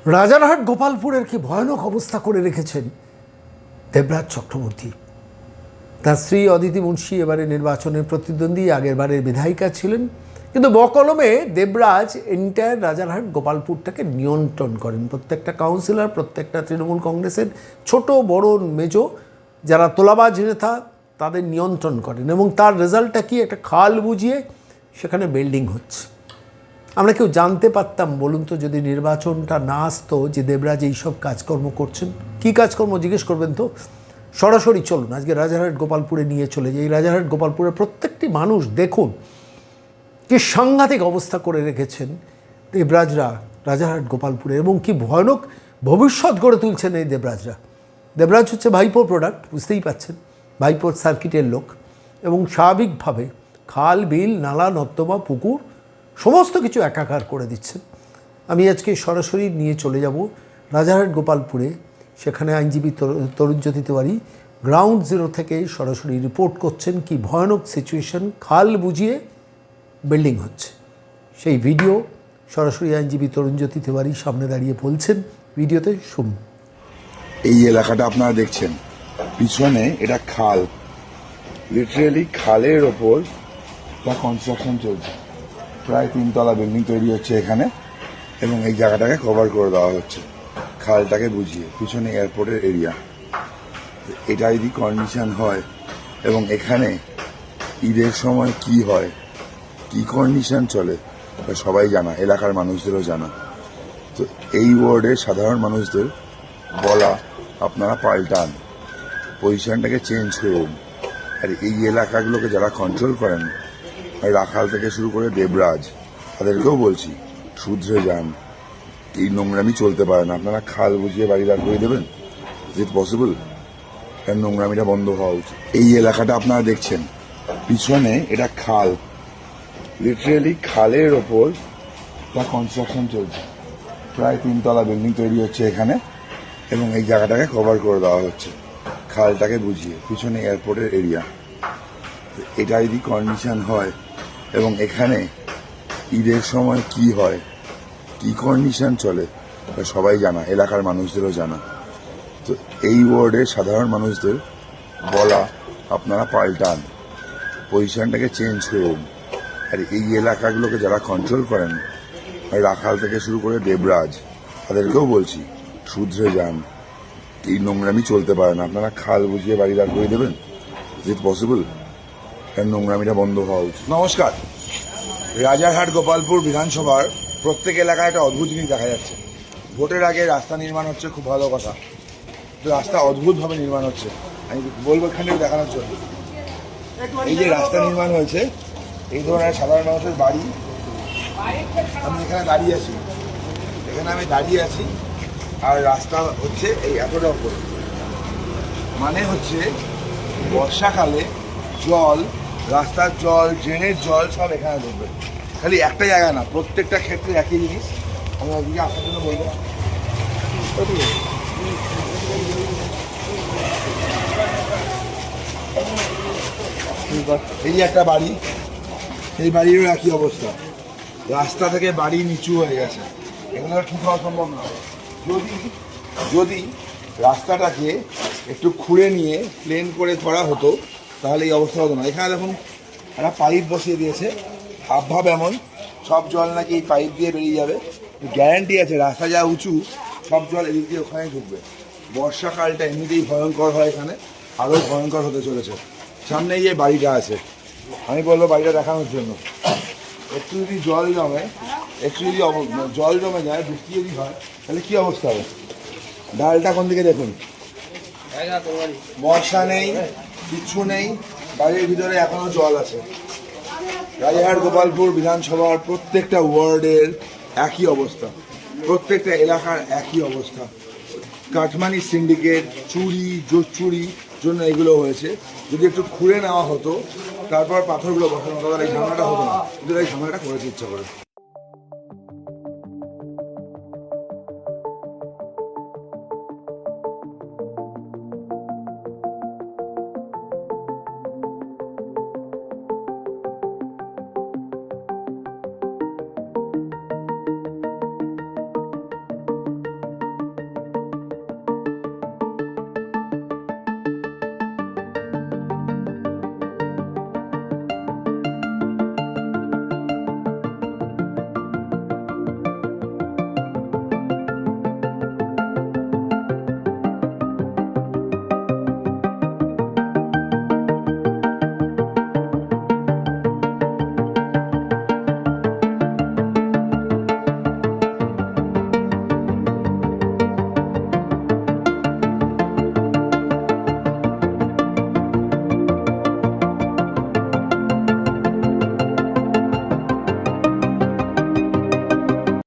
রাজারহাট গোপালপুরের কি ভয়ানক অবস্থা করে রেখেছেন দেবরাজ চক্রবর্তী। তার স্ত্রী অদিতি মুন্সি এবারে নির্বাচনের প্রতিদ্বন্দ্বী, আগের বারের বিধায়িকা ছিলেন, কিন্তু বকলমে দেবরাজ এন্টায়ার রাজারহাট গোপালপুরটাকে নিয়ন্ত্রণ করেন। প্রত্যেকটা কাউন্সিলর, প্রত্যেকটা তৃণমূল কংগ্রেসের ছোট বড় মেজো যারা তোলাবাজ নেতা তাদের নিয়ন্ত্রণ করেন, এবং তার রেজাল্টটা কি? একটা খাল বুঝিয়ে সেখানে বিল্ডিং হচ্ছে। আমরা কেউ জানতে পারতাম বলুন তো, যদি নির্বাচনটা না আসতো যে দেবরাজ এইসব কাজকর্ম করছেন? কী কাজকর্ম জিজ্ঞেস করবেন তো? সরাসরি চলুন আজকে রাজারহাট গোপালপুরে নিয়ে চলে যাই। রাজারহাট গোপালপুরের প্রত্যেকটি মানুষ দেখুন কি সাংঘাতিক অবস্থা করে রেখেছেন দেবরাজরা রাজারহাট গোপালপুরে, এবং কি ভয়ানক ভবিষ্যৎ গড়ে তুলছেন এই দেবরাজরা। দেবরাজ হচ্ছে ভাইপোর প্রোডাক্ট, বুঝতেই পাচ্ছেন, ভাইপোর সার্কিটের লোক, এবং স্বাভাবিকভাবে খাল বিল নালা নর্দমা পুকুর সমস্ত কিছু একাকার করে দিচ্ছেন। আমি আজকে সরাসরি নিয়ে চলে যাব রাজারহাট গোপালপুরে। সেখানে আইনজীবী তরুণজ্যোতি তিওয়ারি গ্রাউন্ড জিরো থেকে সরাসরি রিপোর্ট করছেন কি ভয়ানক সিচুয়েশন, খাল বুঝিয়ে বিল্ডিং হচ্ছে। সেই ভিডিও সরাসরি আইনজীবী তরুণজ্যোতি তিওয়ারি সামনে দাঁড়িয়ে বলছেন, ভিডিওতে শুনুন। এই এলাকাটা আপনারা দেখছেন পিছনে, এটা খাল, লিটারেলি খালের ওপর একটা কনস্ট্রাকশন চলছে। প্রায় 3 তলা বিল্ডিং তৈরি হচ্ছে এখানে, এবং এই জায়গাটাকে কভার করে দেওয়া হচ্ছে খালটাকে বুঝিয়ে। পিছনে এয়ারপোর্টের এরিয়া, এটা যদি কন্ডিশন হয়, এবং এখানে ঈদের সময় কি হয়, কি কন্ডিশন চলে, তা সবাই জানা, এলাকার মানুষদেরও জানা। তো এই ওয়ার্ডের সাধারণ মানুষদের বলা, আপনারা পাল্টান, পজিশনটাকে চেঞ্জ করুন। আর এই এলাকাগুলোকে যারা কন্ট্রোল করেন, রাখাল থেকে শুরু করে দেবরাজ, তাদেরকেও বলছি শুধরে যান। এই নোংরামি চলতে পারে না। আপনারা খাল বুঝিয়ে বাড়ি দাঁড় করে দেবেন? Is it possible? এর নোংরামিটা বন্ধ হওয়া উচিত। এই এলাকাটা আপনারা দেখছেন পিছনে, এটা খাল, লিটারেলি খালের ওপর একটা কনস্ট্রাকশন চলছে। প্রায় 3 তলা বিল্ডিং তৈরি হচ্ছে এখানে, এবং এই জায়গাটাকে কভার করে দেওয়া হচ্ছে খালটাকে বুঝিয়ে। পিছনে এয়ারপোর্টের এরিয়া, এটা যদি কন্ডিশন হয়, এবং এখানে ঈদের সময় কি হয়, কি কন্ডিশন চলে, তা সবাই জানা, এলাকার মানুষদেরও জানা। তো এই ওয়ার্ডের সাধারণ মানুষদের বলা, আপনারা পাল্টান, পজিশনটাকে চেঞ্জ করুন। আর এই এলাকাগুলোকে যারা কন্ট্রোল করেন, রাখাল থেকে শুরু করে দেবরাজ, তাদেরকেও বলছি শুধরে যান। এই নোংরামি চলতে পারে না। আপনারা খাল বুঝিয়ে বাড়ি দাঁড় করে দেবেন? Is it possible? এর নোংরামিটা বন্ধ হওয়া উচিত। নমস্কার। রাজারহাট গোপালপুর বিধানসভার প্রত্যেক এলাকায় একটা অদ্ভুত জিনিস দেখা যাচ্ছে। ভোটের আগে রাস্তা নির্মাণ হচ্ছে, খুব ভালো কথা, রাস্তা অদ্ভুতভাবে নির্মাণ হচ্ছে। আমি বলবো এখানে দেখানোর জন্য, এই যে রাস্তা নির্মাণ হয়েছে, এই ধরনের সাধারণ মানুষের বাড়ি। আমি এখানে দাঁড়িয়ে আছি, আমি দাঁড়িয়ে আছি, আর রাস্তা হচ্ছে এই এতটা উপরে। মানে হচ্ছে বর্ষাকালে জল, রাস্তার জল, ড্রেনের জল সব এখানে ঢুকবে। খালি একটা জায়গা না, প্রত্যেকটা ক্ষেত্রে একই জিনিস। আমি ওদিকে আপনার জন্য বলবো, এই যে একটা বাড়ি, এই বাড়িরও একই অবস্থা, রাস্তা থেকে বাড়ি নিচু হয়ে গেছে। এগুলো ঠিক হওয়া সম্ভব না। যদি রাস্তাটাকে একটু খুঁড়ে নিয়ে প্লেন করে করা হতো, তাহলে এই অবস্থা হতো না। এখানে দেখুন একটা পাইপ বসিয়ে দিয়েছে, ভাব এমন সব জল নাকি এই পাইপ দিয়ে বেরিয়ে যাবে। গ্যারান্টি আছে রাস্তা যা উঁচু, সব জল এদিক দিয়ে ওখানে ঢুকবে। বর্ষাকালটা এমনিতেই ভয়ঙ্কর হয়, এখানে আরও ভয়ঙ্কর হতে চলেছে। সামনে যে বাড়িটা আছে, আমি বলবো বাড়িটা দেখানোর জন্য। একটু যদি জল জমে, জল জমে যায়, বৃষ্টি যদি হয়, তাহলে কী অবস্থা হবে? ডালটা কোন দিকে দেখুন, বর্ষা নেই, কিচ্ছু নেই, বাড়ির ভিতরে এখনো জল আছে। রাজারহাট গোপালপুর বিধানসভার প্রত্যেকটা ওয়ার্ডের একই অবস্থা, প্রত্যেকটা এলাকার একই অবস্থা। কাটমানি সিন্ডিকেট, চুরি জন্য এগুলো হয়েছে। যদি একটু খুঁড়ে নেওয়া হতো, তারপর পাথরগুলো বসানো হতো, এই ঝামেলাটা হতো না। কিন্তু এই ঝামেলাটা করেছে ইচ্ছা করে।